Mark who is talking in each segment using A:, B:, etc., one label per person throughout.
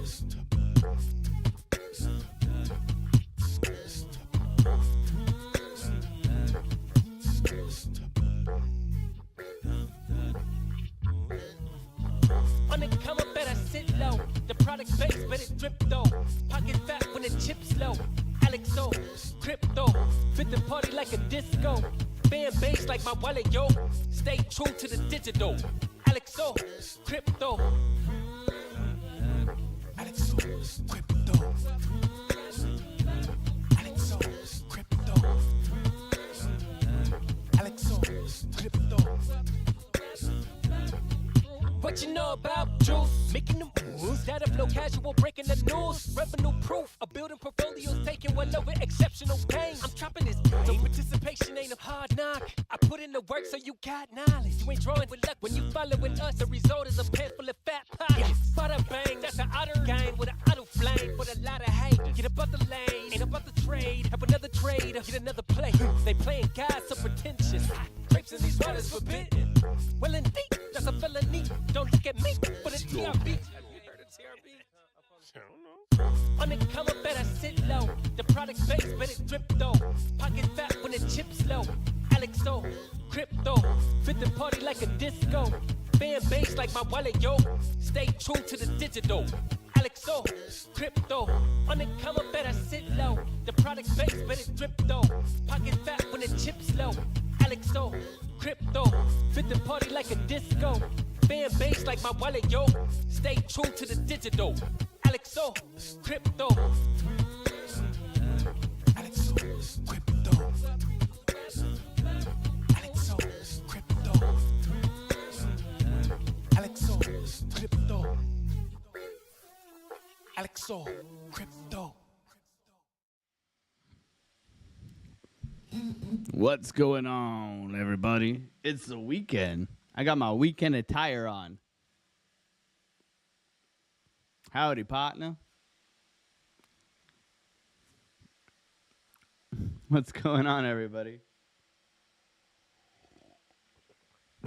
A: On the come up, better sit low. The product base, but it drip though. Pocket fat when the chips low. Alexo, crypto, fit the party like a disco. Fan base like my wallet, yo. Stay true to the digital. Alexo, crypto. Alexo, crypto. Alexo, crypto. Alexo, crypto. What you know about juice? Making them moves that flow casual, breaking the news. Revenue proof, a building portfolios, taking well over exceptional pain. I'm trapping this, so participation ain't a hard knock. I put in the work so you got knowledge. You ain't drawing with luck when you following us. The result is a pan full of fat pockets. Bada bang, that's an outer game with an auto flame. But a lot of hate, get above the lane, ain't about the trade. Have another trade, get another play. They playing God so pretentious. Grapes in these waters forbidden. Well indeed, that's a felony. Don't look at me, but it's TRP. Have you heard of TRP? I don't know. On the come up, better sit low. The product base, but it drip though. Pocket fat when the chips low. Alexo, crypto, fit the party like a disco. Fan base like my wallet, yo. Stay true to the digital. Alexo, crypto. On the come up, better sit low. The product base, but it drip though. Pocket fat when the chips low. Alexo, crypto, fit the party like a disco. Fan base like my wallet, yo. Stay true to the digital. Alexo, crypto. Alexo, crypto. Alexo, crypto. Alexo, crypto. Alexo, crypto.
B: What's going on, everybody? It's the weekend. I got my weekend attire on. Howdy, partner. What's going on, everybody?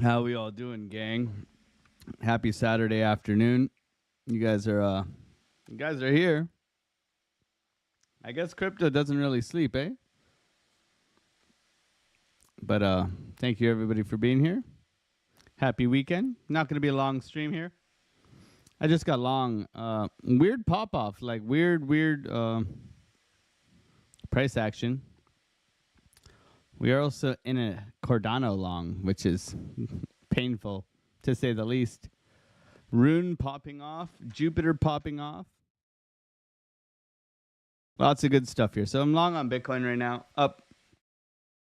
B: How we all doing, gang? Happy Saturday afternoon. You guys are here. I guess crypto doesn't really sleep, eh? But thank you, everybody, for being here. Happy weekend. Not going to be a long stream here. I just got long. Weird pop-off. Like weird price action. We are also in a Cardano long, which is painful, to say the least. Rune popping off. Jupiter popping off. Lots of good stuff here. So I'm long on Bitcoin right now. Up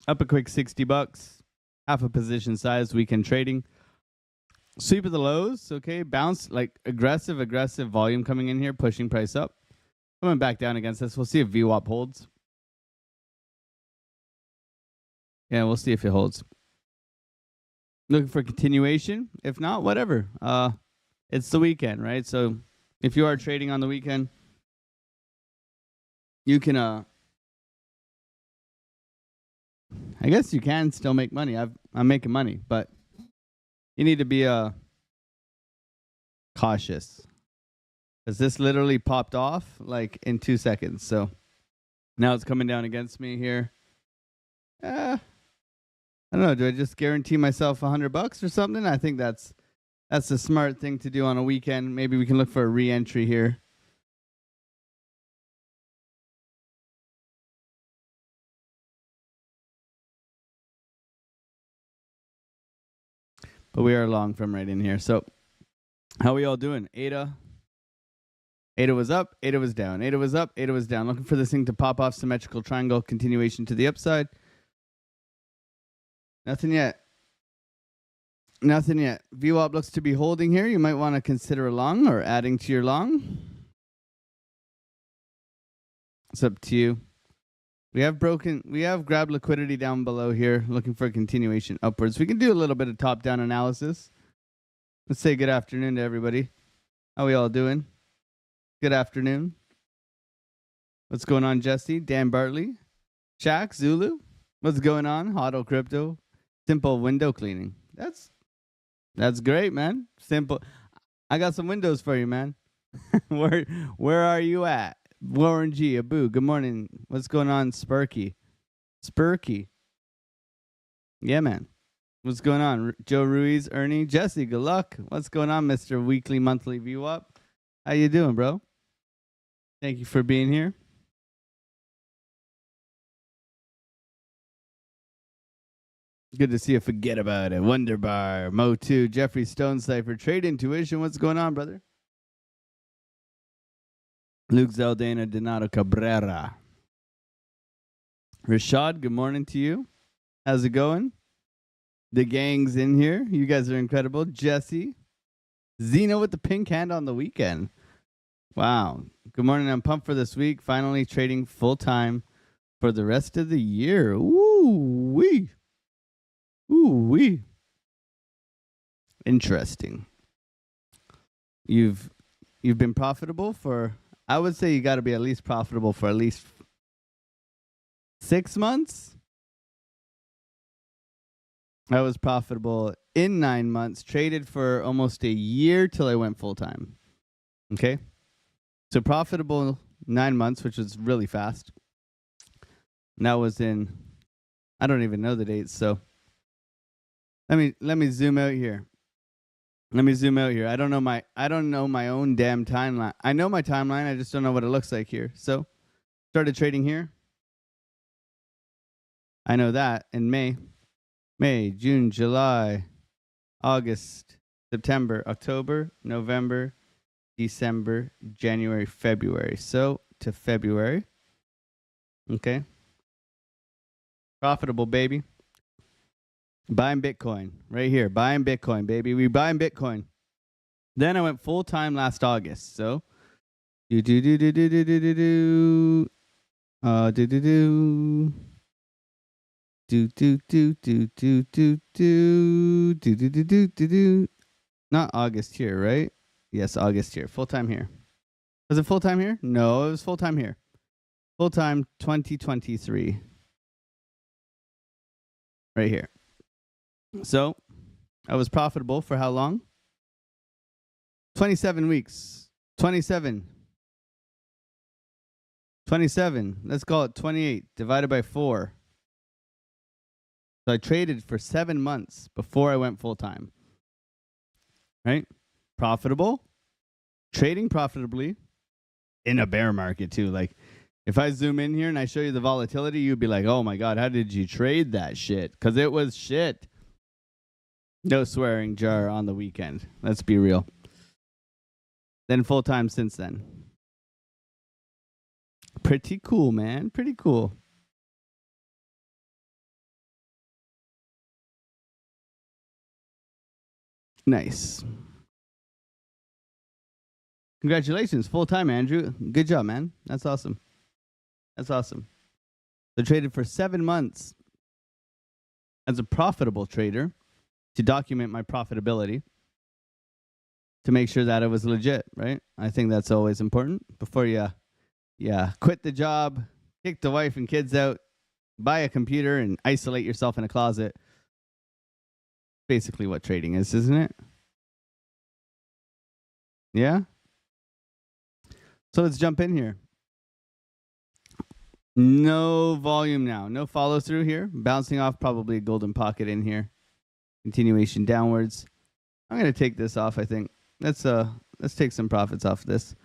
B: a quick $60. Half a position size. Weekend trading. Sweep of the lows. Okay. Bounce. Like aggressive volume coming in here. Pushing price up. Coming back down against this. We'll see if VWAP holds. Yeah, we'll see if it holds. Looking for continuation. If not, whatever. It's the weekend, right? So if you are trading on the weekend, you can I guess you can still make money. I'm making money, but you need to be cautious. Because this literally popped off like in 2 seconds. So now it's coming down against me here. I don't know. Do I just guarantee myself $100 or something? I think that's the smart thing to do on a weekend. Maybe we can look for a re-entry here. But we are long from right in here. So how are we all doing? ADA was up, ADA was down. ADA was up, ADA was down. Looking for this thing to pop off symmetrical triangle continuation to the upside. Nothing yet. Nothing yet. VWAP looks to be holding here. You might want to consider a long or adding to your long. It's up to you. We have grabbed liquidity down below here, looking for a continuation upwards. We can do a little bit of top-down analysis. Let's say good afternoon to everybody. How we all doing? Good afternoon. What's going on, Jesse? Dan Bartley? Shaq? Zulu? What's going on? Hodl Crypto? Simple window cleaning. That's great, man. Simple. I got some windows for you, man. Where are you at? Warren G, Abu, good morning. What's going on, Spurky? Yeah, man. What's going on? Joe Ruiz, Ernie, Jesse, good luck. What's going on, Mr. Weekly Monthly View Up? How you doing, bro? Thank you for being here. Good to see you. Forget about it. Wonderbar, Mo2, Jeffrey Stone Cipher, Trade Intuition. What's going on, brother? Luke Zeldana, Donato Cabrera. Rashad, good morning to you. How's it going? The gang's in here. You guys are incredible. Jesse. Zeno with the pink hand on the weekend. Wow. Good morning. I'm pumped for this week. Finally trading full time for the rest of the year. Ooh-wee. Ooh-wee. Interesting. You've been profitable for, I would say you got to be at least profitable for at least 6 months. I was profitable in 9 months, traded for almost a year till I went full time. Okay. So profitable 9 months, which was really fast. And that was in, I don't even know the dates. So let me zoom out here. I don't know my own damn timeline. I know my timeline. I just don't know what it looks like here. So started trading here. I know that in May, June, July, August, September, October, November, December, January, February. So to February. Okay. Profitable, baby. Buying Bitcoin right here. Buying Bitcoin, baby. We buying Bitcoin. Then I went full time last August. So do. Not August here, right? Yes, August here. Full time here. Was it full time here? No, it was full time here. Full time 2023. Right here. So I was profitable for how long? 27 weeks. 27. Let's call it 28 divided by 4. So I traded for 7 months before I went full time. Right? Profitable. Trading profitably in a bear market too. Like if I zoom in here and I show you the volatility, you'd be like, oh my God, how did you trade that shit? Because it was shit. No swearing jar on the weekend. Let's be real. Then full time since then. Pretty cool, man. Pretty cool. Nice. Congratulations. Full time, Andrew. Good job, man. That's awesome. So traded for 7 months as a profitable trader to document my profitability, to make sure that it was legit, right? I think that's always important before you quit the job, kick the wife and kids out, buy a computer and isolate yourself in a closet. Basically what trading is, isn't it? Yeah? So let's jump in here. No volume now. No follow through here. Bouncing off probably a golden pocket in here. Continuation downwards. I'm going to take this off, I think. Let's take some profits off this.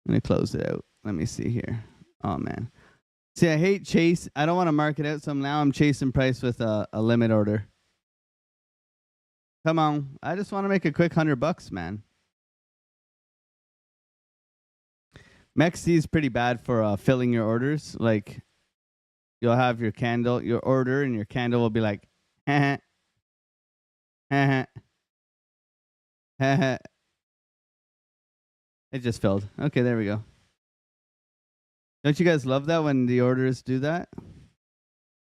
B: I'm going to close it out. Let me see here. Oh, man. See, I hate chase. I don't want to mark it out, so now I'm chasing price with a limit order. Come on. I just want to make a quick $100, man. MexC is pretty bad for filling your orders. Like, you'll have your candle, your order, and your candle will be like, it just filled. Okay, there we go. Don't you guys love that when the orders do that?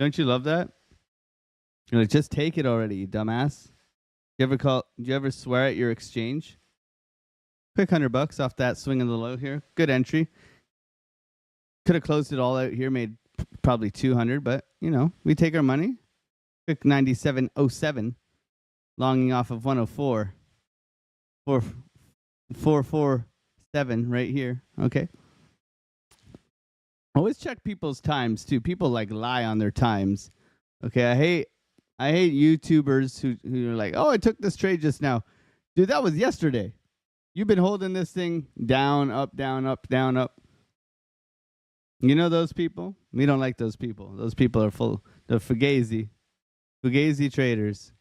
B: Don't you love that? You're like, just take it already, you dumbass. Do you ever swear at your exchange? Quick $100 off that swing of the low here. Good entry. Could have closed it all out here, made probably 200, but you know, we take our money. Quick 97.07, longing off of 104. 447 7 right here. Okay. Always check people's times too. People like lie on their times. Okay, I hate YouTubers who are like, "Oh, I took this trade just now." Dude, that was yesterday. You've been holding this thing down, up, down, up, down, up. You know those people? We don't like those people. Those people are they're fugazi traders.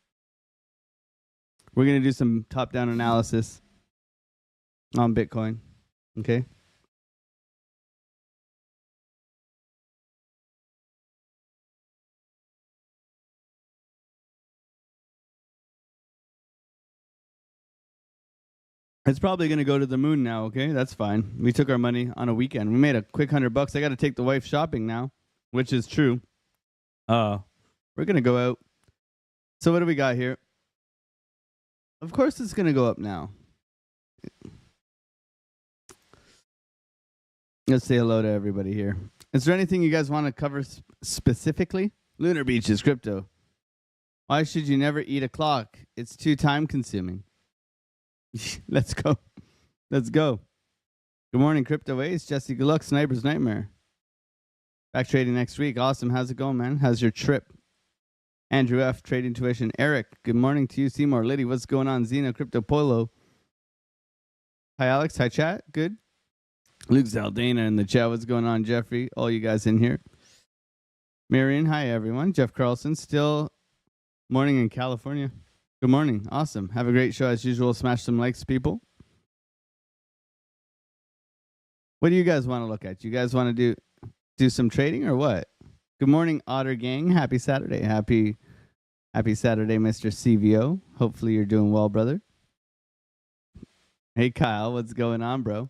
B: We're going to do some top-down analysis on Bitcoin. Okay? It's probably going to go to the moon now, okay? That's fine. We took our money on a weekend. We made a quick $100. I got to take the wife shopping now, which is true. We're going to go out. So what do we got here? Of course it's going to go up now. Let's say hello to everybody here. Is there anything you guys want to cover specifically? Lunar Beaches, crypto. Why should you never eat a clock? It's too time consuming. Let's go. Let's go. Good morning, Crypto Ace. Jesse, good luck. Sniper's Nightmare. Back trading next week. Awesome. How's it going, man? How's your trip? Andrew F. Trading Tuition. Eric, good morning to you. Seymour, Liddy, what's going on? Zeno, Crypto Polo. Hi, Alex. Hi, chat. Good. Luke Zaldana in the chat. What's going on, Jeffrey? All you guys in here. Marion, hi, everyone. Jeff Carlson, still morning in California. Good morning. Awesome. Have a great show as usual. Smash some likes, people. What do you guys want to look at? You guys want to do some trading or what? Good morning, Otter Gang. Happy Saturday. Happy Saturday, Mr. CVO. Hopefully you're doing well, brother. Hey, Kyle. What's going on, bro?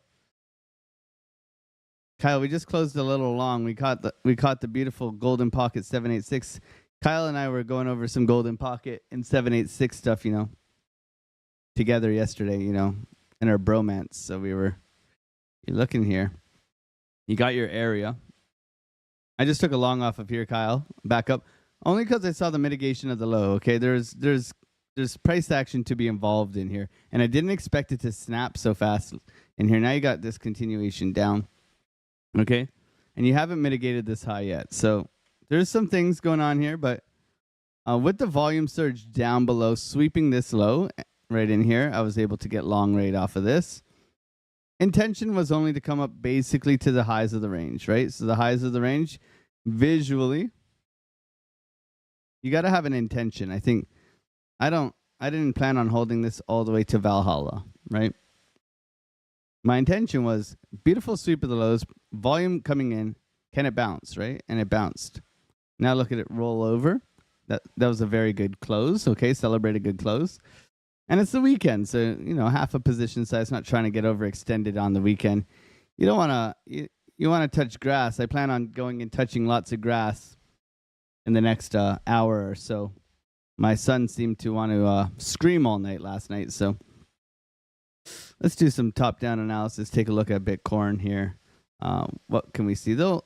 B: Kyle, we just closed a little long. We caught the beautiful Golden Pocket 786. Kyle and I were going over some Golden Pocket and 786 stuff, together yesterday, in our bromance. So you're looking here. You got your area. I just took a long off of here, Kyle. Back up. Only because I saw the mitigation of the low. Okay, there's price action to be involved in here. And I didn't expect it to snap so fast in here. Now you got this continuation down. Okay? And you haven't mitigated this high yet. So there's some things going on here, but with the volume surge down below, sweeping this low right in here, I was able to get long rate off of this. Intention was only to come up basically to the highs of the range, right? So the highs of the range, visually, you got to have an intention. I think I didn't plan on holding this all the way to Valhalla, right? My intention was beautiful sweep of the lows, volume coming in, can it bounce, right? And it bounced. Now look at it roll over. That was a very good close. Okay, celebrate a good close. And it's the weekend, so half a position size. Not trying to get overextended on the weekend. You don't want to. You want to touch grass. I plan on going and touching lots of grass in the next hour or so. My son seemed to want to scream all night last night, so let's do some top-down analysis. Take a look at Bitcoin here. What can we see? Though,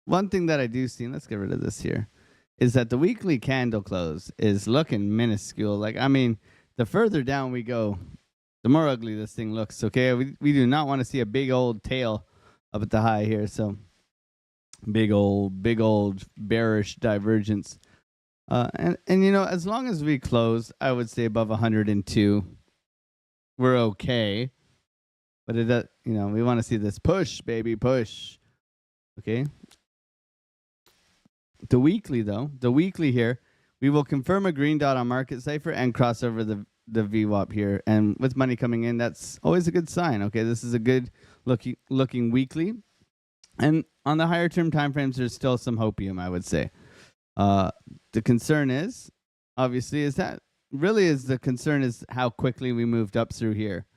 B: one thing that I do see, and let's get rid of this here, is that the weekly candle close is looking minuscule. The further down we go, the more ugly this thing looks. Okay, we do not want to see a big old tail up at the high here. So big old bearish divergence. And as long as we close, I would say above 102, we're okay. But it does, we want to see this push, baby, push. Okay. The weekly here, we will confirm a green dot on market cipher and cross over the VWAP here. And with money coming in, that's always a good sign. Okay, this is a good looking weekly. And on the higher term timeframes, there's still some hopium, I would say. The concern is, obviously, is how quickly we moved up through here.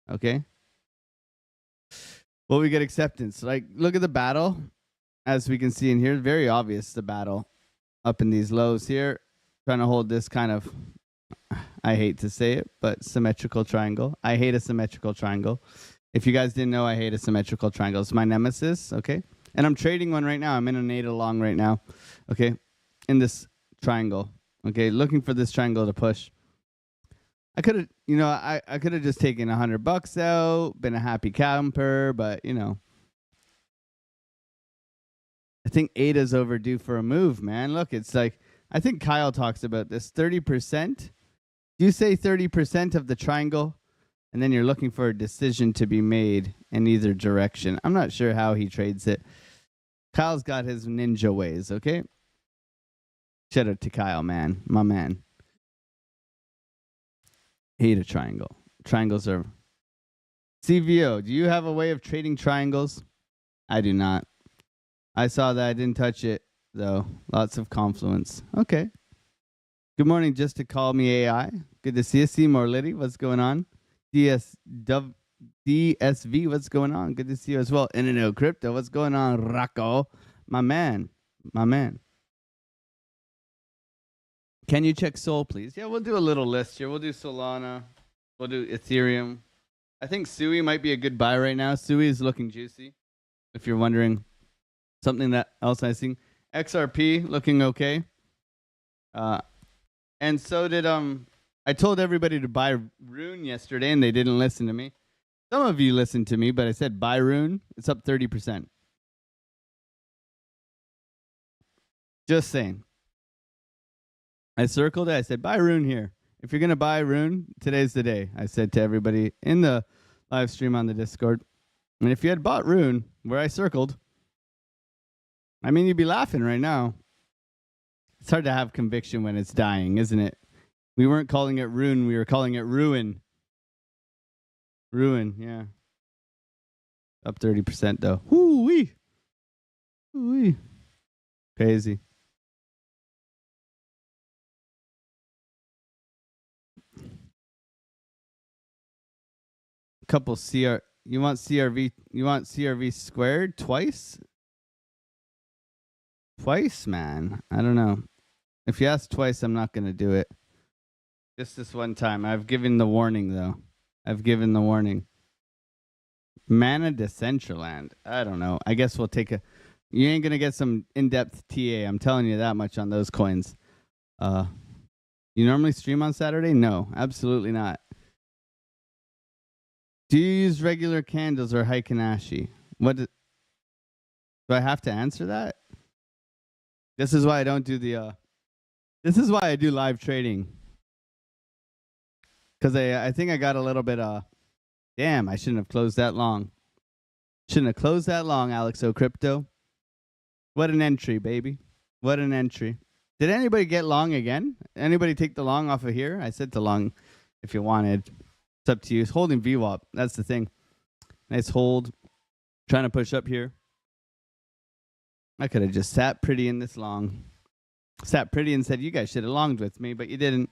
B: Okay. Well, we get acceptance. Look at the battle. As we can see in here, very obvious the battle up in these lows here. Trying to hold this kind of, I hate to say it, but symmetrical triangle. I hate a symmetrical triangle. If you guys didn't know, I hate a symmetrical triangle. It's my nemesis, okay? And I'm trading one right now. I'm in a native long right now, okay? In this triangle, okay? Looking for this triangle to push. I could have, I could have just taken $100 out, been a happy camper, but I think ADA's overdue for a move, man. Look, it's like, I think Kyle talks about this 30%. You say 30% of the triangle, and then you're looking for a decision to be made in either direction. I'm not sure how he trades it. Kyle's got his ninja ways, okay? Shout out to Kyle, man. My man. Hate a triangle. Triangles are... CVO, do you have a way of trading triangles? I do not. I saw that. I didn't touch it, though. Lots of confluence. Okay. Good morning, just to call me AI. Good to see you. Seymour Liddy, what's going on? DSV, what's going on? Good to see you as well. In Crypto, what's going on? Rocco, my man. My man. Can you check Sol, please? Yeah, we'll do a little list here. We'll do Solana. We'll do Ethereum. I think Sui might be a good buy right now. Sui is looking juicy. If you're wondering something that else I see. XRP looking okay. And so did I told everybody to buy Rune yesterday and they didn't listen to me. Some of you listened to me, but I said buy Rune. It's up 30%. Just saying. I circled it. I said, buy Rune here. If you're going to buy Rune, today's the day. I said to everybody in the live stream on the Discord. And if you had bought Rune, where I circled, I mean, you'd be laughing right now. It's hard to have conviction when it's dying, isn't it? We weren't calling it Rune. We were calling it Ruin. Ruin, yeah. Up 30%, though. Woo-wee. Woo-wee. Crazy. Couple CR. You want CRV squared twice? Twice, man. I don't know. If you ask twice, I'm not going to do it. Just this one time. I've given the warning, though. I've given the warning. Mana Decentraland. I don't know. I guess we'll take a... You ain't going to get some in-depth TA. I'm telling you that much on those coins. You normally stream on Saturday? No, absolutely not. Do you use regular candles or Heikinashi? Do I have to answer that? This is why I don't do the... This is why I do live trading. Because I think I got a little bit... Damn, I shouldn't have closed that long. Shouldn't have closed that long, Alex O'Crypto. What an entry, baby. What an entry. Did anybody get long again? Anybody take the long off of here? I said to long if you wanted. It's up to you. It's holding VWAP. That's the thing. Nice hold. Trying to push up here. I could have just sat pretty in this long. Sat pretty and said, you guys should have longed with me, but you didn't.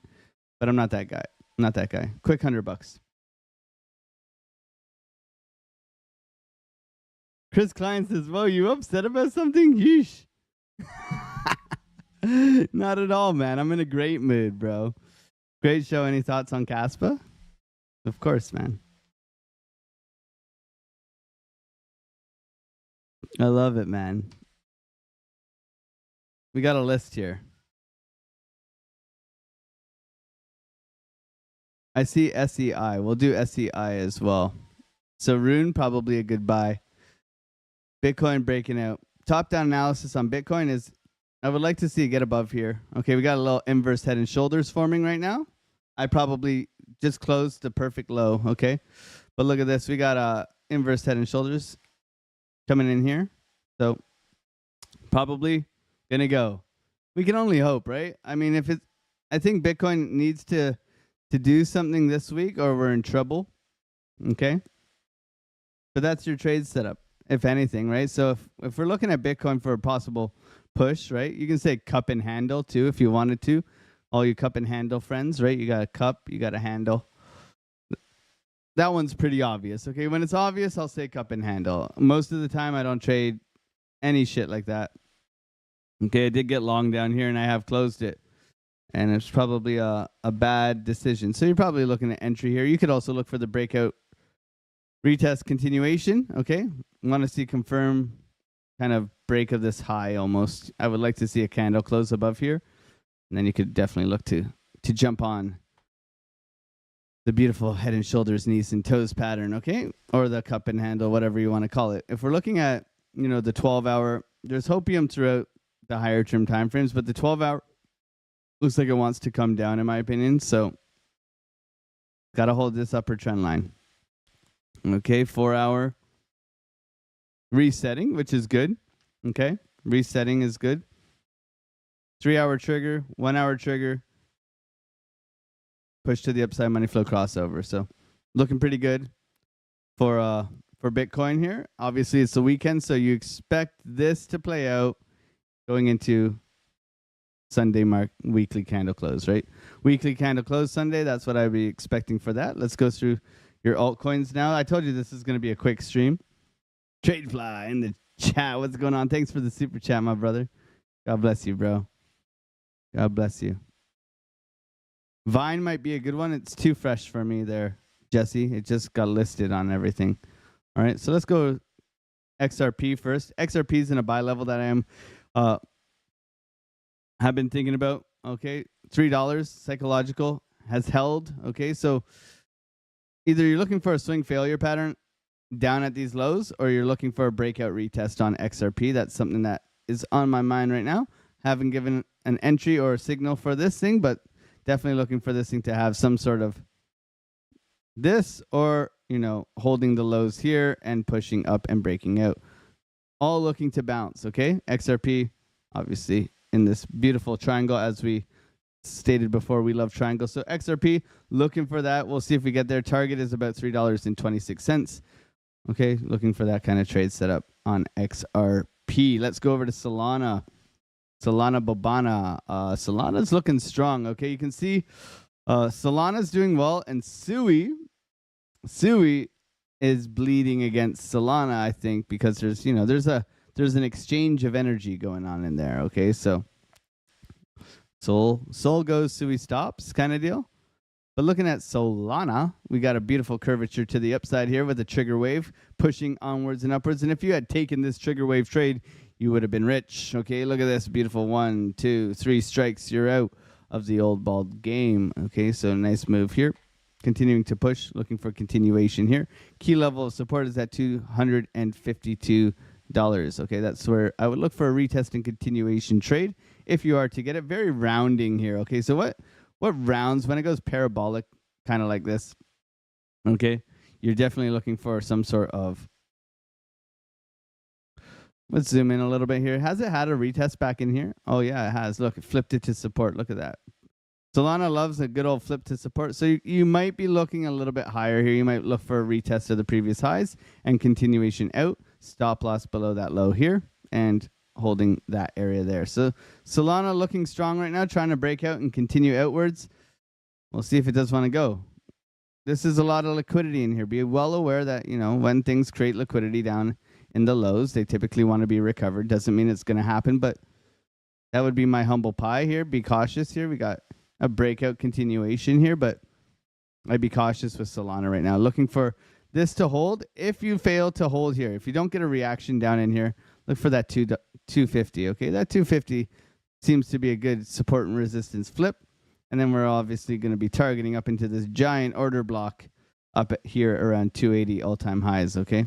B: But I'm not that guy. I'm not that guy. Quick $100. Chris Klein says, whoa, you upset about something? Yeesh. Not at all, man. I'm in a great mood, bro. Great show. Any thoughts on Kaspa? Of course, man. I love it, man. We got a list here. I see SEI. We'll do SEI as well. So Rune, probably a good buy. Bitcoin breaking out. Top-down analysis on Bitcoin is, I would like to see it get above here. Okay, we got a little inverse head and shoulders forming right now. I probably just closed the perfect low, okay? But look at this. We got inverse head and shoulders coming in here. So probably going to go. We can only hope, right? I mean, I think Bitcoin needs to do something this week or we're in trouble, okay? But that's your trade setup, if anything, right? So if we're looking at Bitcoin for a possible push, right? You can say cup and handle too if you wanted to. All you cup and handle friends, right? You got a cup, you got a handle. That one's pretty obvious, okay? When it's obvious, I'll say cup and handle. Most of the time, I don't trade any shit like that. Okay, I did get long down here, and I have closed it. And it's probably a bad decision. So you're probably looking at entry here. You could also look for the breakout retest continuation, okay? Want to see confirm kind of break of this high almost. I would like to see a candle close above here. And then you could definitely look to jump on the beautiful head and shoulders, knees and toes pattern, okay? Or the cup and handle, whatever you want to call it. If we're looking at, the 12-hour, there's hopium throughout the higher term time frames, but the 12-hour looks like it wants to come down, in my opinion. So got to hold this upper trend line. Okay, 4-hour resetting, which is good. Okay, resetting is good. 3-hour trigger, 1-hour trigger, push to the upside, money flow crossover. So looking pretty good for Bitcoin here. Obviously, it's the weekend, so you expect this to play out going into Sunday weekly candle close, right? Weekly candle close Sunday. That's what I'd be expecting for that. Let's go through your altcoins now. I told you this is going to be a quick stream. Tradefly in the chat. What's going on? Thanks for the super chat, my brother. God bless you, bro. God bless you. Vine might be a good one. It's too fresh for me there, Jesse. It just got listed on everything. All right, so let's go XRP first. XRP is in a buy level that I am have been thinking about. Okay, $3 psychological has held. Okay, so either you're looking for a swing failure pattern down at these lows, or you're looking for a breakout retest on XRP. That's something that is on my mind right now. Haven't given an entry or a signal for this thing, but definitely looking for this thing to have some sort of this, or holding the lows here and pushing up and breaking out. All looking to bounce, okay? XRP, obviously, in this beautiful triangle, as we stated before, we love triangles. So XRP, looking for that. We'll see if we get there. Target is about $3.26. Okay, looking for that kind of trade setup on XRP. Let's go over to Solana. Solana Bobana. Solana's looking strong, okay? You can see Solana's doing well, and Sui is bleeding against Solana, I think, because there's an exchange of energy going on in there. Okay, so Sol goes, Sui stops, kind of deal. But looking at Solana, we got a beautiful curvature to the upside here with a trigger wave pushing onwards and upwards. And if you had taken this trigger wave trade, you would have been rich. Okay, look at this beautiful 1, 2, 3 strikes. You're out of the old bald game. Okay, so nice move here. Continuing to push, looking for continuation here. Key level of support is at $252. Okay, that's where I would look for a retest and continuation trade if you are to get it. Very rounding here. Okay, so what rounds when it goes parabolic, kind of like this? Okay, you're definitely looking for some sort of. Let's zoom in a little bit here. Has it had a retest back in here? Oh yeah, it has. Look, it flipped it to support. Look at that. Solana loves a good old flip to support. So you might be looking a little bit higher here. You might look for a retest of the previous highs and continuation out. Stop loss below that low here and holding that area there. So Solana looking strong right now, trying to break out and continue outwards. We'll see if it does want to go. This is a lot of liquidity in here. Be well aware that, when things create liquidity down in the lows, they typically want to be recovered. Doesn't mean it's going to happen, but that would be my humble pie here. Be cautious here. We got a breakout continuation here, but I'd be cautious with Solana right now. Looking for this to hold. If you fail to hold here, if you don't get a reaction down in here, look for that 250. Okay, that 250 seems to be a good support and resistance flip. And then we're obviously going to be targeting up into this giant order block up at here around 280 all-time highs. Okay,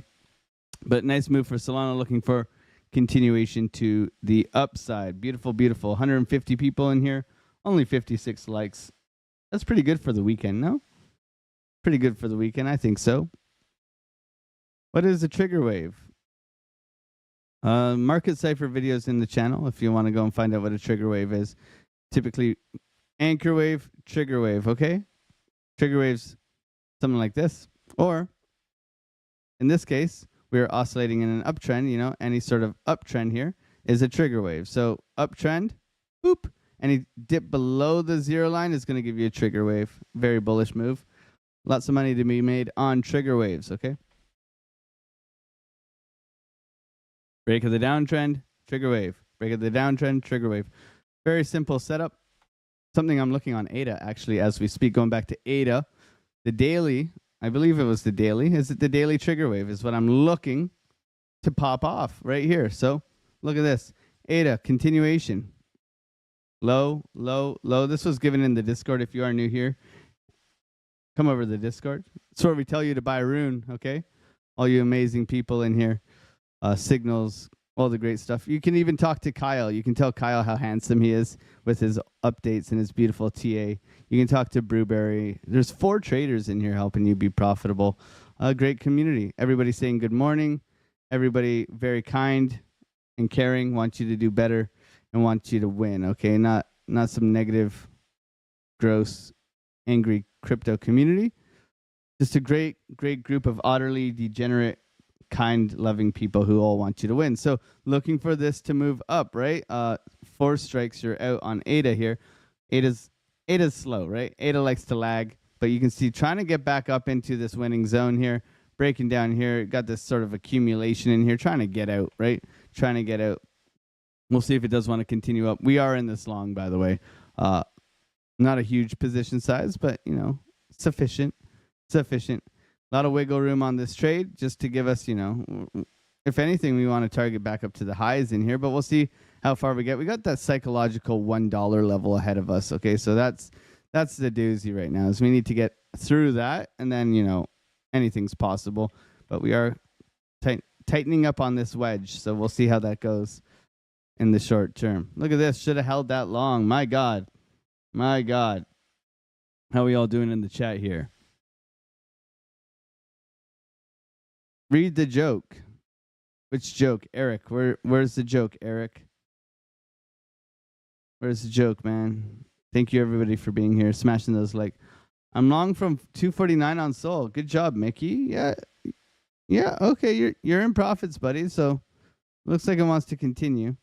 B: but nice move for Solana. Looking for continuation to the upside. Beautiful, beautiful. 150 people in here. Only 56 likes. That's pretty good for the weekend, no? Pretty good for the weekend, I think so. What is a trigger wave? Market Cipher videos in the channel if you want to go and find out what a trigger wave is. Typically, anchor wave, trigger wave, okay? Trigger waves, something like this. Or, in this case, we're oscillating in an uptrend. Any sort of uptrend here is a trigger wave. So, uptrend, boop. Any dip below the zero line is going to give you a trigger wave. Very bullish move. Lots of money to be made on trigger waves, okay? Break of the downtrend, trigger wave. Break of the downtrend, trigger wave. Very simple setup. Something I'm looking on ADA, actually, as we speak. Going back to ADA. The daily, I believe it was the daily. Is it the daily trigger wave is what I'm looking to pop off right here. So, look at this. ADA, continuation. Low, low, low. This was given in the Discord if you are new here. come over to the Discord. It's where we tell you to buy Rune, okay? All you amazing people in here. Signals, all the great stuff. You can even talk to Kyle. You can tell Kyle how handsome he is with his updates and his beautiful TA. You can talk to Brewberry. There's 4 traders in here helping you be profitable. A great community. Everybody saying good morning. Everybody very kind and caring, want you to do better and want you to win, okay? Not some negative, gross, angry crypto community. Just a great group of utterly degenerate, kind, loving people who all want you to win. So looking for this to move up, right? 4 strikes, you're out on ADA here. ADA's slow, right? ADA likes to lag, but you can see trying to get back up into this winning zone here, breaking down here. Got this sort of accumulation in here, trying to get out, right? Trying to get out. We'll see if it does want to continue up. We are in this long, by the way. Not a huge position size, but, you know, sufficient. A lot of wiggle room on this trade just to give us, you know, if anything, we want to target back up to the highs in here, but we'll see how far we get. We got that psychological $1 level ahead of us. Okay, so that's the doozy right now is we need to get through that, and then, you know, anything's possible. But we are tightening up on this wedge, so we'll see how that goes in the short term. Look at this. Should have held that long. My God. How are we all doing in the chat here? Read the joke. Which joke? Eric, where's the joke, Eric? Where's the joke, man? Thank you, everybody, for being here. Smashing those like. I'm long from 249 on Sol. Good job, Mickey. Yeah. Okay, you're in profits, buddy. So looks like it wants to continue.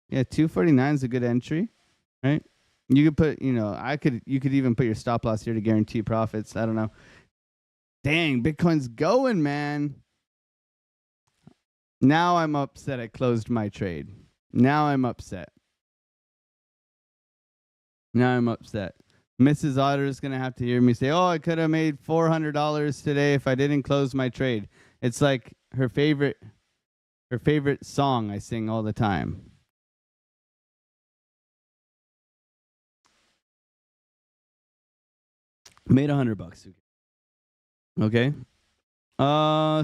B: Yeah, 249 is a good entry, right? You could put, you know, you could even put your stop loss here to guarantee profits. I don't know. Dang, Bitcoin's going, man. Now I'm upset I closed my trade. Now I'm upset. Mrs. Otter is going to have to hear me say, oh, I could have made $400 today if I didn't close my trade. It's like her favorite song I sing all the time. Made $100. Okay.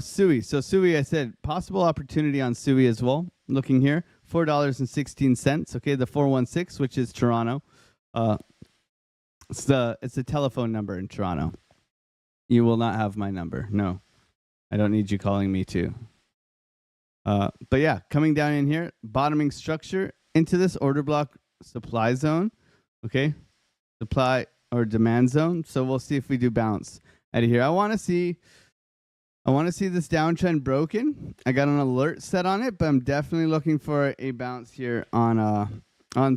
B: Sui. So Sui, I said possible opportunity on Sui as well. Looking here, $4.16. Okay, the 416, which is Toronto. It's the telephone number in Toronto. You will not have my number. No, I don't need you calling me too. But yeah, coming down in here, bottoming structure into this order block supply zone. Okay, supply or demand zone. So we'll see if we do bounce out of here. I want to see this downtrend broken. I got an alert set on it, but I'm definitely looking for a bounce here on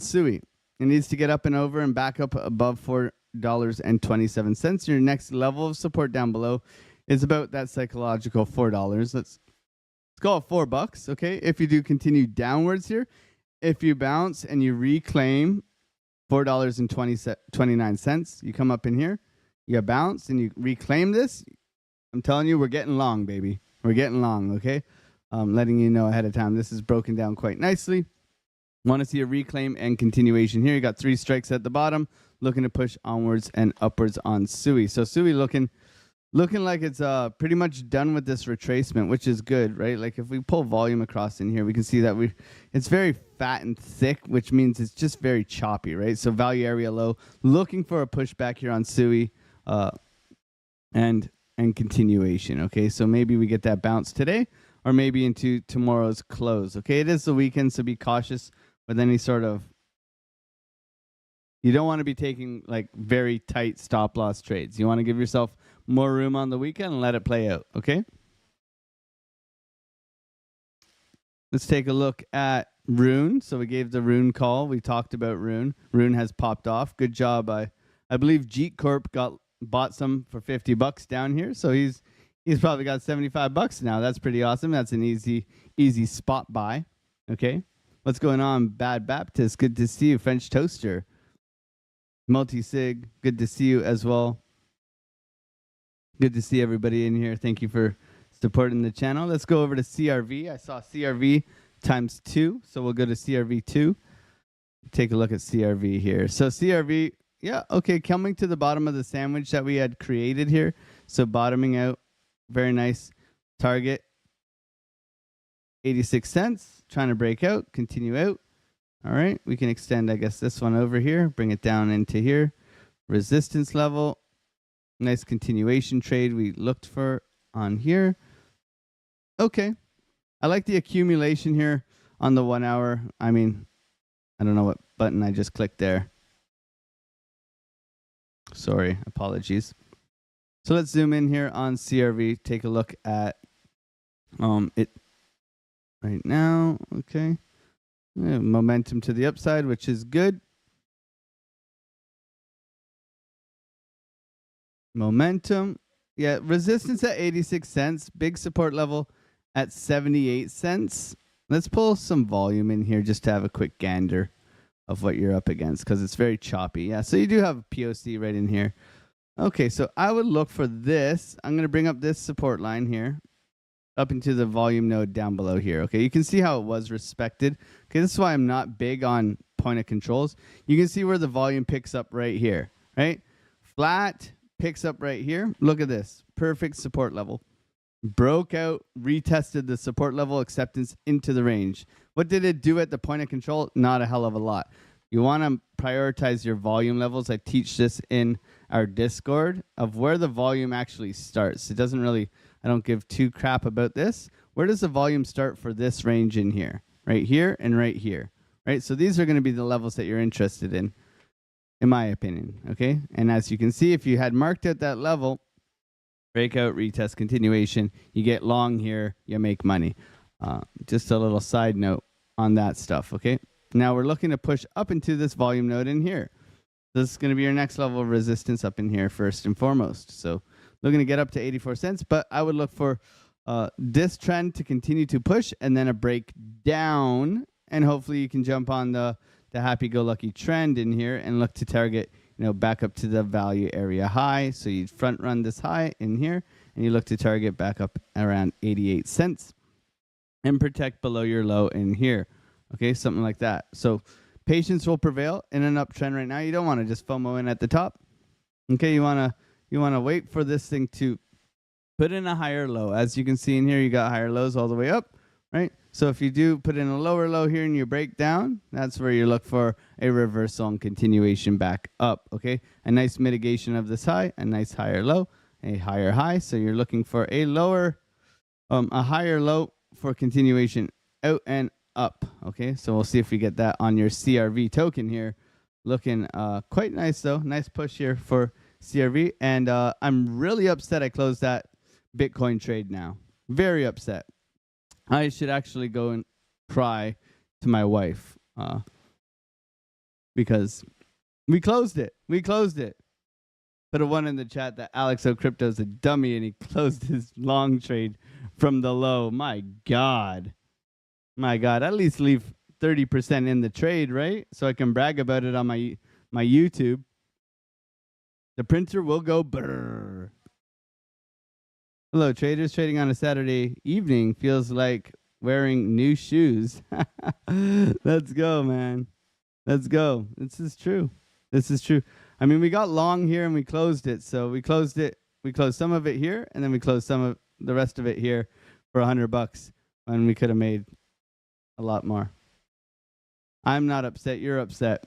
B: Sui. It needs to get up and over and back up above $4.27. Your next level of support down below is about that psychological $4. Let's call it $4. Okay, if you do continue downwards here, if you bounce and you reclaim $4.29, you come up in here, you got bounce and you reclaim this. I'm telling you, we're getting long, baby. We're getting long, okay? Letting you know ahead of time. This is broken down quite nicely. Want to see a reclaim and continuation here. You got 3 strikes at the bottom, looking to push onwards and upwards on Sui. So Sui looking like it's pretty much done with this retracement, which is good, right? Like if we pull volume across in here, we can see that it's very fat and thick, which means it's just very choppy, right? So value area low, looking for a pushback here on Sui, and continuation. Okay, so maybe we get that bounce today, or maybe into tomorrow's close. Okay, it is the weekend, so be cautious with any sort of. You don't want to be taking like very tight stop loss trades. You want to give yourself more room on the weekend and let it play out. Okay. Let's take a look at Rune. So we gave the Rune call. We talked about Rune. Rune has popped off. Good job. I believe Jeet Corp bought some for $50 down here. So he's probably got $75 now. That's pretty awesome. That's an easy spot buy. Okay. What's going on, Bad Baptist? Good to see you. French Toaster. Multi-sig, good to see you as well. Good to see everybody in here. Thank you for supporting the channel. Let's go over to CRV. I saw CRV ×2, so we'll go to CRV2. Take a look at CRV here. So CRV, Yeah, okay, coming to the bottom of the sandwich that we had created here. So bottoming out, very nice target, 86 cents, trying to break out, continue out. All right, we can extend, I guess, this one over here, bring it down into here. Resistance level, nice continuation trade we looked for on here. Okay, I like the accumulation here on the 1 hour. I mean, I don't know what button I just clicked there. Sorry, apologies. So let's zoom in here on CRV. Take a look at it right now. Okay, yeah, momentum to the upside, which is good. Momentum, yeah, resistance at 86 cents. Big support level at 78 cents. Let's pull some volume in here just to have a quick gander of what you're up against because it's very choppy. Yeah, so you do have a POC right in here. Okay, so I would look for this. I'm going to bring up this support line here up into the volume node down below here. Okay, you can see how it was respected. Okay, this is why I'm not big on point of controls. You can see where the volume picks up right here, right? Flat picks up right here. Look at this. Perfect support level. Broke out, retested the support level acceptance into the range. What did it do at the point of control? Not a hell of a lot. You want to prioritize your volume levels. I teach this in our Discord of where the volume actually starts. It doesn't really, I don't give two crap about this. Where does the volume start for this range in here? Right here and right here, right? So these are going to be the levels that you're interested in my opinion, okay? And as you can see, if you had marked out that level, breakout, retest, continuation, you get long here, you make money. Just a little side note on that stuff, okay? Now we're looking to push up into this volume node in here. This is going to be your next level of resistance up in here first and foremost. So looking to get up to 84 cents, but I would look for this trend to continue to push and then a break down, and hopefully you can jump on the happy-go-lucky trend in here and look to target, back up to the value area high. So you front run this high in here and you look to target back up around 88 cents and protect below your low in here. Okay, something like that. So patience will prevail in an uptrend right now. You don't want to just FOMO in at the top. Okay, you want to wait for this thing to put in a higher low. As you can see in here, you got higher lows all the way up, right? So if you do put in a lower low here and you break down, that's where you look for a reversal and continuation back up, okay? A nice mitigation of this high, a nice higher low, a higher high. So you're looking for a higher low for continuation out and up, okay? So we'll see if we get that on your CRV token here. Looking quite nice though. Nice push here for CRV. And I'm really upset I closed that Bitcoin trade now. Very upset. I should actually go and cry to my wife because we closed it. We closed it. Put a one in the chat that Alex O'Crypto is a dummy and he closed his long trade from the low. My God. My God. At least leave 30% in the trade, right? So I can brag about it on my YouTube. The printer will go brrr. Hello, traders. Trading on a Saturday evening feels like wearing new shoes. Let's go, man. Let's go. This is true. This is true. I mean, we got long here and we closed it. So we closed it. We closed some of it here and then we closed some of the rest of it here for $100 when we could have made a lot more. I'm not upset. You're upset.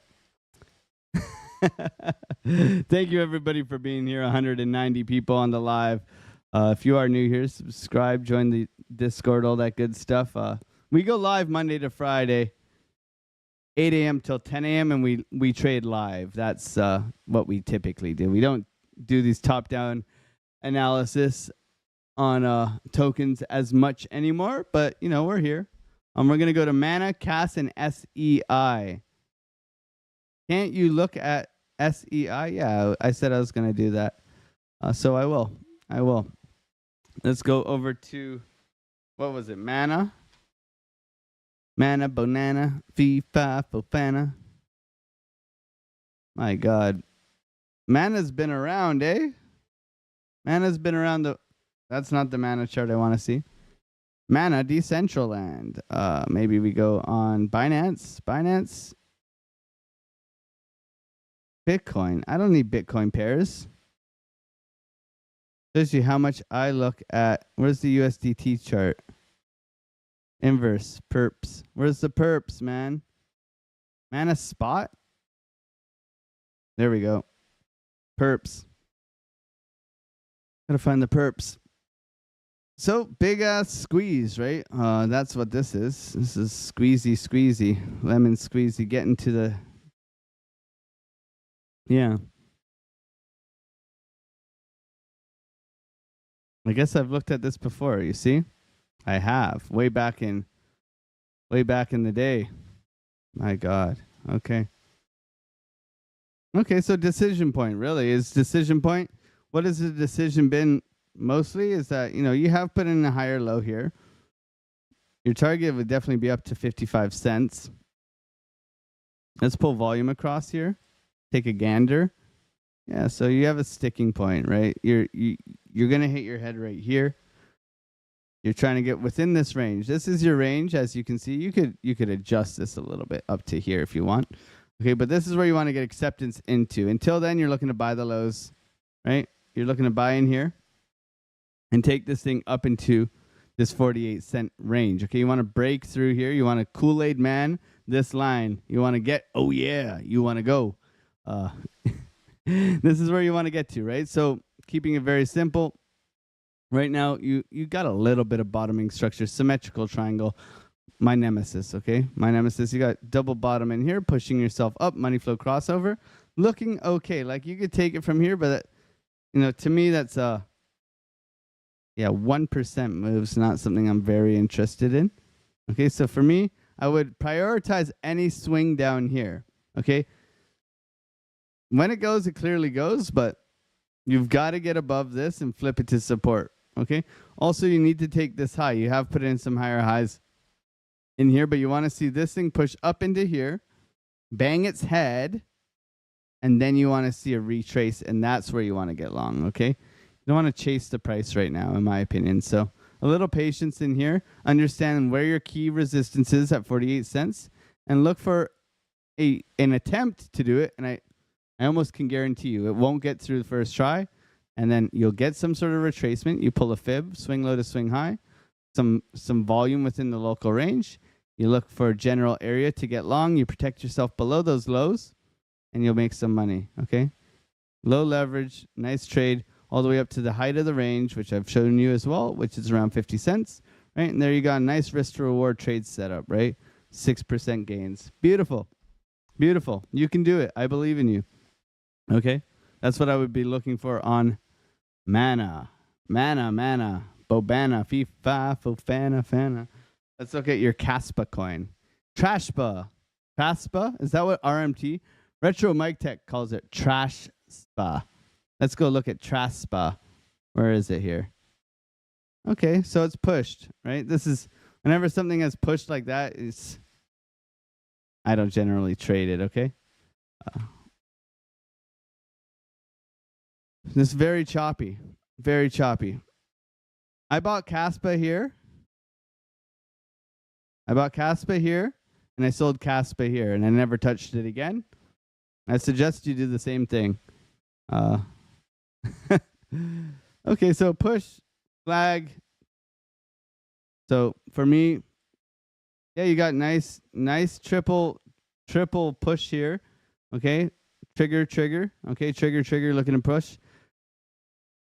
B: Thank you, everybody, for being here. 190 people on the live. If you are new here, subscribe, join the Discord, all that good stuff. We go live Monday to Friday, 8 a.m. till 10 a.m., and we trade live. That's what we typically do. We don't do these top-down analysis on tokens as much anymore, but, we're here. We're going to go to Mana, CAS, and SEI. Can't you look at SEI? Yeah, I said I was going to do that. So I will. Let's go over to, what was it? Mana, Bonana, Fee-Fi, Fofana. My God. Mana's been around, eh? Mana's been around that's not the Mana chart I want to see. Mana, Decentraland. Maybe we go on Binance. Bitcoin. I don't need Bitcoin pairs. Shows you how much I look at. Where's the USDT chart? Inverse, perps. Where's the perps, man? Man, a spot? There we go. Perps. Gotta find the perps. So, big ass squeeze, right? That's what this is. This is squeezy. Lemon squeezy. Getting to the... Yeah. I guess I've looked at this before, you see? I have. Way back in the day. My God. Okay. Okay, so decision point, really. Is decision point, what has the decision been mostly? Is that, you have put in a higher low here. Your target would definitely be up to 55 cents. Let's pull volume across here. Take a gander. Yeah, so you have a sticking point, right? You're going to hit your head right here. You're trying to get within this range. This is your range, as you can see. You could adjust this a little bit up to here if you want. Okay, but this is where you want to get acceptance into. Until then, you're looking to buy the lows, right? You're looking to buy in here and take this thing up into this 48-cent range. Okay, you want to break through here. You want to Kool-Aid man this line. You want to get, oh yeah, you want to go. This is where you want to get to, right? So keeping it very simple. Right now, you got a little bit of bottoming structure, symmetrical triangle. My nemesis, okay? My nemesis, you got double bottom in here, pushing yourself up, money flow crossover. Looking okay. Like, you could take it from here, but, to me, that's 1% moves, not something I'm very interested in. Okay, so for me, I would prioritize any swing down here, okay? When it goes, it clearly goes, but you've got to get above this and flip it to support. Okay. Also, you need to take this high. You have put in some higher highs in here, but you want to see this thing push up into here, bang its head, and then you want to see a retrace, and that's where you want to get long. Okay. You don't want to chase the price right now, in my opinion. So a little patience in here. Understand where your key resistance is at 48 cents, and look for an attempt to do it. And I almost can guarantee you it won't get through the first try. And then you'll get some sort of retracement. You pull a fib, swing low to swing high, some volume within the local range. You look for a general area to get long. You protect yourself below those lows, and you'll make some money, okay? Low leverage, nice trade, all the way up to the height of the range, which I've shown you as well, which is around 50 cents, right? And there you got a nice risk to reward trade setup, right? 6% gains. Beautiful. Beautiful. You can do it. I believe in you. Okay? That's what I would be looking for on Mana, Bobana, FIFA, Fofana. Let's look at your Kaspa coin. Trashpa. Kaspa? Is that what RMT? Retro Mike Tech calls it Trashpa. Let's go look at Trashpa. Where is it here? Okay, so it's pushed, right? This is, whenever something has pushed like that, I don't generally trade it, okay? This is very choppy. Very choppy. I bought Kaspa here. And I sold Kaspa here, and I never touched it again. I suggest you do the same thing. Okay, so push, flag. So for me, yeah, you got nice triple push here. Okay, trigger. Okay, trigger, looking to push.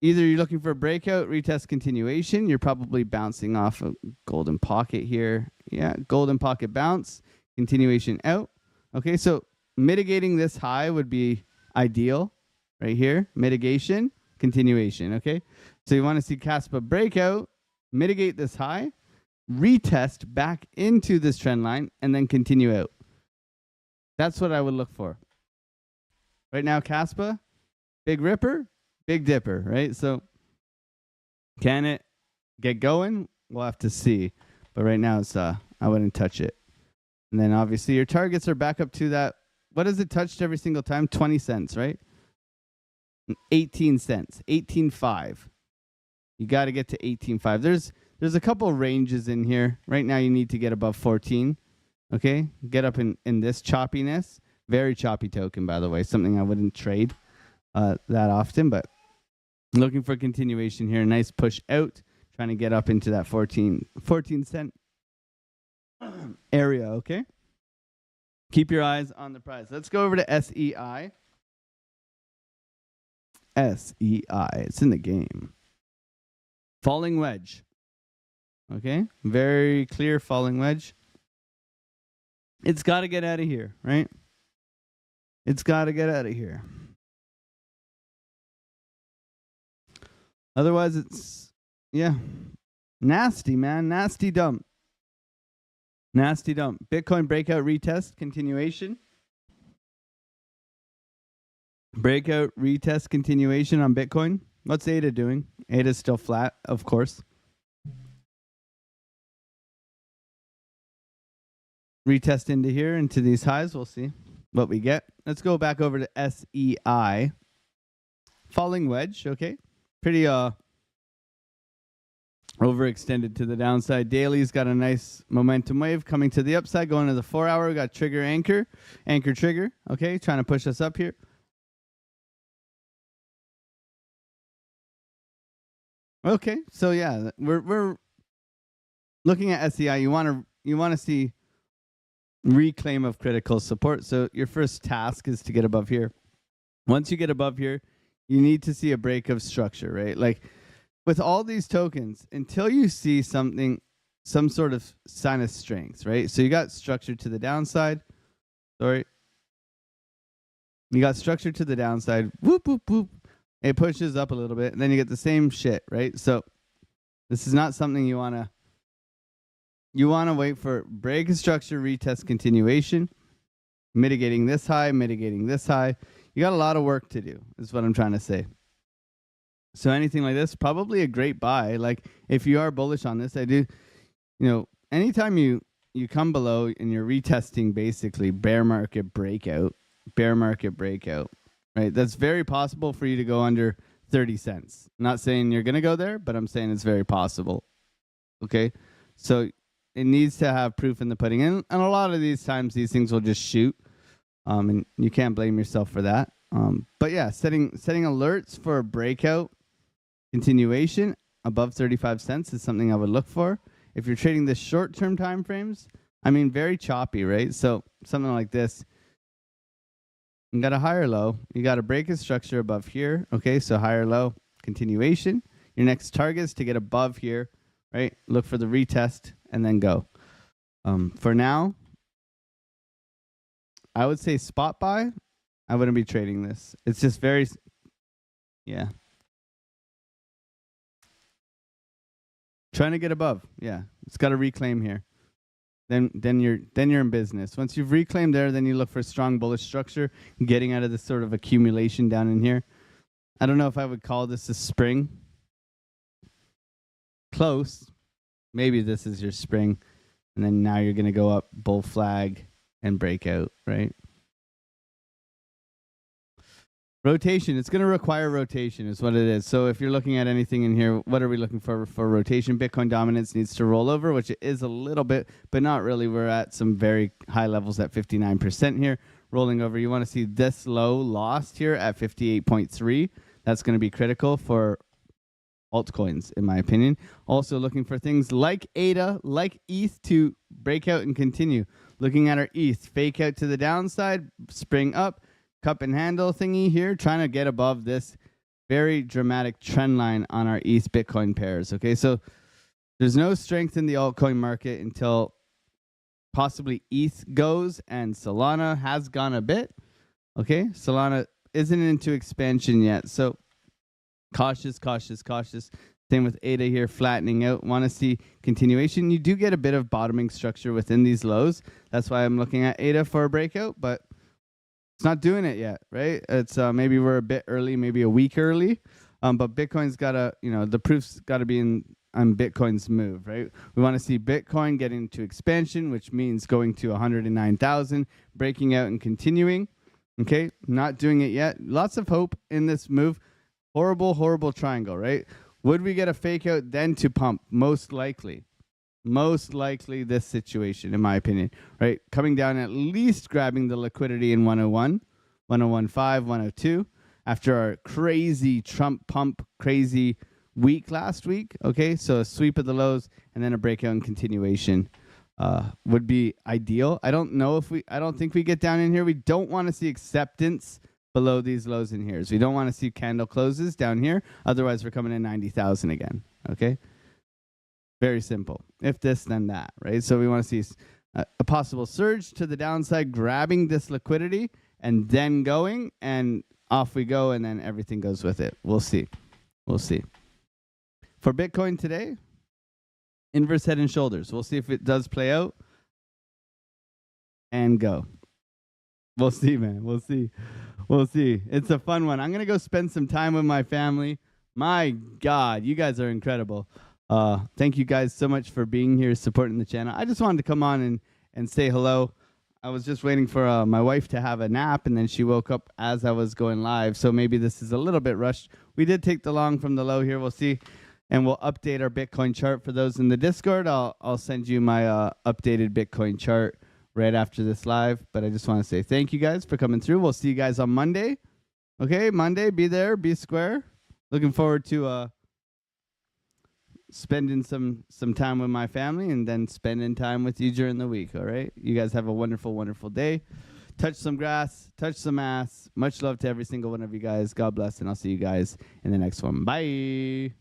B: Either you're looking for a breakout, retest, continuation. You're probably bouncing off a golden pocket here. Yeah, golden pocket bounce, continuation out. Okay, so mitigating this high would be ideal right here. Mitigation, continuation. Okay, so you want to see Kaspa breakout, mitigate this high, retest back into this trend line, and then continue out. That's what I would look for. Right now, Kaspa, big ripper, big dipper, right? So can it get going? We'll have to see. But right now, it's I wouldn't touch it. And then obviously your targets are back up to that. What has it touched every single time? 20 cents, right? 18 cents, 18.5. You got to get to 18.5. There's a couple ranges in here. Right now you need to get above 14. Okay? Get up in this choppiness. Very choppy token, by the way. Something I wouldn't trade that often, but looking for continuation here. Nice push out, trying to get up into that 14 cent area, okay? Keep your eyes on the prize. Let's go over to SEI. SEI, it's in the game. Falling wedge. Okay, very clear falling wedge. It's got to get out of here, right? It's got to get out of here. Otherwise, it's, yeah, nasty, man. Nasty dump. Nasty dump. Bitcoin breakout retest continuation. Breakout retest continuation on Bitcoin. What's ADA doing? ADA's still flat, of course. Retest into here, into these highs. We'll see what we get. Let's go back over to SEI. Falling wedge, okay. Pretty overextended to the downside. Daily's got a nice momentum wave coming to the upside, going to the 4 hour. We got trigger anchor trigger, okay, trying to push us up here. Okay, so yeah, we're looking at SEI. You want to see reclaim of critical support. So your first task is to get above here. Once you get above here, you need to see a break of structure, right? Like with all these tokens, until you see some sort of sign of strength, right? So you got structure to the downside. Sorry. You got structure to the downside. Whoop, whoop, whoop. It pushes up a little bit, and then you get the same shit, right? So this is not something you want to wait for. Break of structure, retest continuation, mitigating this high, mitigating this high. You got a lot of work to do, is what I'm trying to say. So anything like this, probably a great buy. Like if you are bullish on this, I do, anytime you come below and you're retesting basically bear market breakout, right? That's very possible for you to go under 30 cents. I'm not saying you're going to go there, but I'm saying it's very possible. Okay? So it needs to have proof in the pudding. And a lot of these times, these things will just shoot. And you can't blame yourself for that. But yeah, setting alerts for a breakout continuation above 35 cents is something I would look for. If you're trading the short-term time frames, I mean, very choppy, right? So something like this. You got a higher low. You got a break of structure above here. Okay, so higher low continuation. Your next target is to get above here, right? Look for the retest and then go. For now, I would say spot buy. I wouldn't be trading this. It's just very, yeah. Trying to get above. Yeah, it's got to reclaim here. Then you're in business. Once you've reclaimed there, then you look for strong bullish structure, getting out of this sort of accumulation down in here. I don't know if I would call this a spring. Close. Maybe this is your spring. And then now you're going to go up, bull flag, and break out, right? Rotation. It's going to require rotation is what it is. So if you're looking at anything in here, what are we looking for rotation? Bitcoin dominance needs to roll over, which it is a little bit, but not really. We're at some very high levels at 59% here. Rolling over, you want to see this low lost here at 58.3. That's going to be critical for altcoins, in my opinion. Also looking for things like ADA, like ETH to break out and continue. Looking at our ETH, fake out to the downside, spring up. Cup and handle thingy here, trying to get above this very dramatic trend line on our ETH Bitcoin pairs. Okay, so there's no strength in the altcoin market until possibly ETH goes, and Solana has gone a bit. Okay, Solana isn't into expansion yet, so cautious. Same with ADA here, flattening out. Want to see continuation. You do get a bit of bottoming structure within these lows. That's why I'm looking at ADA for a breakout, but it's not doing it yet, right? It's maybe we're a bit early, maybe a week early, but Bitcoin's got to, the proof's got to be on Bitcoin's move, right? We want to see Bitcoin getting to expansion, which means going to 109,000, breaking out and continuing. Okay, not doing it yet. Lots of hope in this move. Horrible triangle, right? Would we get a fake out then to pump? Most likely. most likely this situation, in my opinion, right? Coming down, at least grabbing the liquidity in 101, 101.5, 102 after our crazy Trump pump, crazy week last week. Okay, so a sweep of the lows and then a breakout and continuation would be ideal. I don't think we get down in here. We don't want to see acceptance below these lows in here. So we don't want to see candle closes down here. Otherwise, we're coming in 90,000 again. Okay. Very simple. If this, then that, right? So we want to see a possible surge to the downside, grabbing this liquidity and then going, and off we go, and then everything goes with it. We'll see. We'll see. For Bitcoin today, inverse head and shoulders. We'll see if it does play out and go. We'll see, man. We'll see. We'll see. It's a fun one. I'm going to go spend some time with my family. My God, you guys are incredible. Thank you guys so much for being here, supporting the channel. I just wanted to come on and say hello. I was just waiting for my wife to have a nap, and then she woke up as I was going live. So maybe this is a little bit rushed. We did take the long from the low here. We'll see. And we'll update our Bitcoin chart for those in the Discord. I'll send you my updated Bitcoin chart right after this live. But I just want to say thank you guys for coming through. We'll see you guys on Monday. Okay, Monday, be there, be square. Looking forward to spending some time with my family and then spending time with you during the week. All right, you guys have a wonderful, wonderful day. Touch some grass, touch some ass. Much love to every single one of you guys. God bless, and I'll see you guys in the next one. Bye.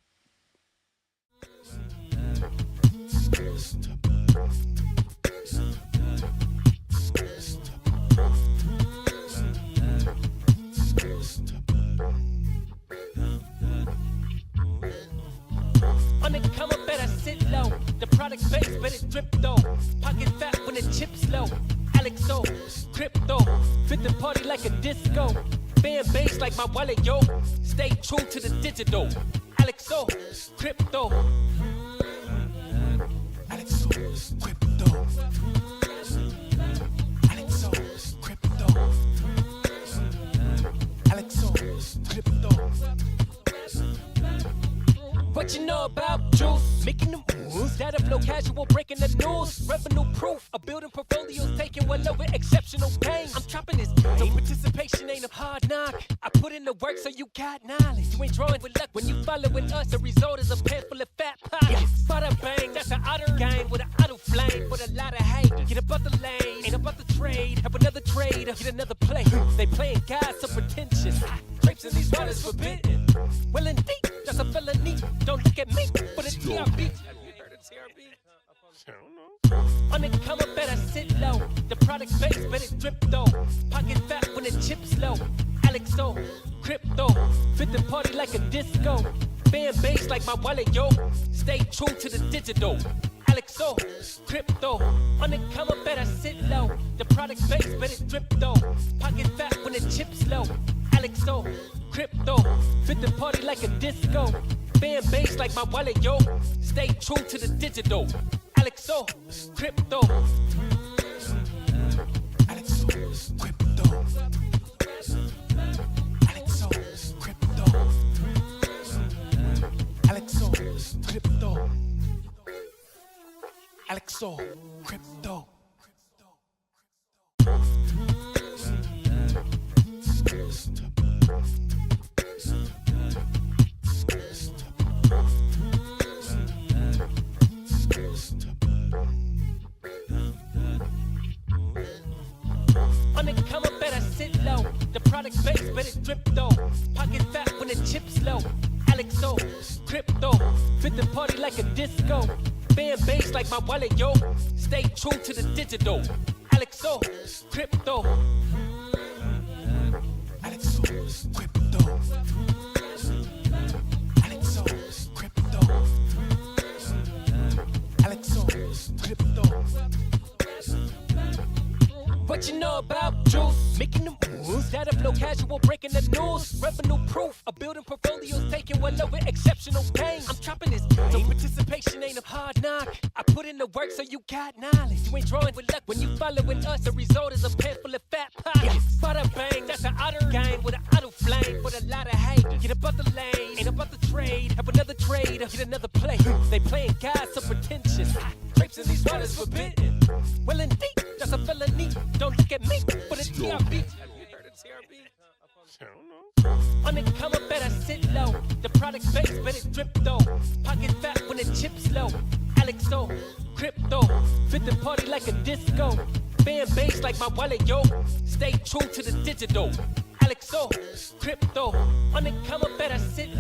A: On the come up, better sit low. The product base, better drip though. Pocket fat when the chips low. Alex O, crypto, fit the party like a disco. Fan base like my wallet, yo. Stay true to the digital. Alex O, crypto. Alex O, crypto. Alex O, crypto. Alex O, crypto. What you know about juice? Making the moves, data flow casual, breaking the news. Revenue proof, a building portfolios taking well over exceptional pain. I'm chopping this game, so participation ain't a hard knock. I put in the work so you got knowledge. You ain't drawing with luck when you following us. The result is a pan full of fat pockets. Bada bang, that's an otter game with an auto flame. With a lot of haters, get about the lane, ain't about the trade. Have another trader, get another play. They playing God so pretentious. Grapes in these waters forbidden. Well indeed, that's a felony. Don't look at me for the TRB. On the come up, better sit low. The product base, better drip though. Pocket fat when the chips low. Alex O, crypto, fit the party like a disco. Fan base like my wallet, yo. Stay true to the digital. Alex O, crypto. On the come up, better sit low. The product base, better drip though. Pocket fat when the chips low. Alex O, crypto, fit the party like a disco. Fan base like my wallet, yo. Stay true to the digital. Alex O, crypto. Alex O, crypto. Alex O, crypto. Alex O, crypto. Alex O, crypto. On the come up, better sit low. The product base, better drip though. Pocket fat when the chips low. Alex O, crypto, fit the party like a disco. Fan base like my wallet, yo. Stay true to the digital. Alex O, crypto. Alex O, crypto. Alex O, crypto. Alex O, crypto. What you know about juice? Making the moves, data flow casual, breaking the news. Revenue proof, a building portfolios taking well over exceptional pain. I'm chopping this game, so participation ain't a hard knock. I put in the work so you got knowledge. You ain't drawing with luck when you following us. The result is a pan full of fat pockets. Bada bang, that's an otter game with an auto flame. With a lot of haters, get about the lane, ain't about the trade. Have another trader, get another play. They playing God so pretentious. trips and these waters forbidden. Well, indeed, that's a felony. Don't look at me for the TRP. Have you heard of TRP? I don't know. On the come up, better sit low. The product base, better drip though. Pocket fat when the chips low. Alexo, crypto, fit the party like a disco. Fan base like my wallet, yo. Stay true to the digital. Alexo, crypto, on the come up, better sit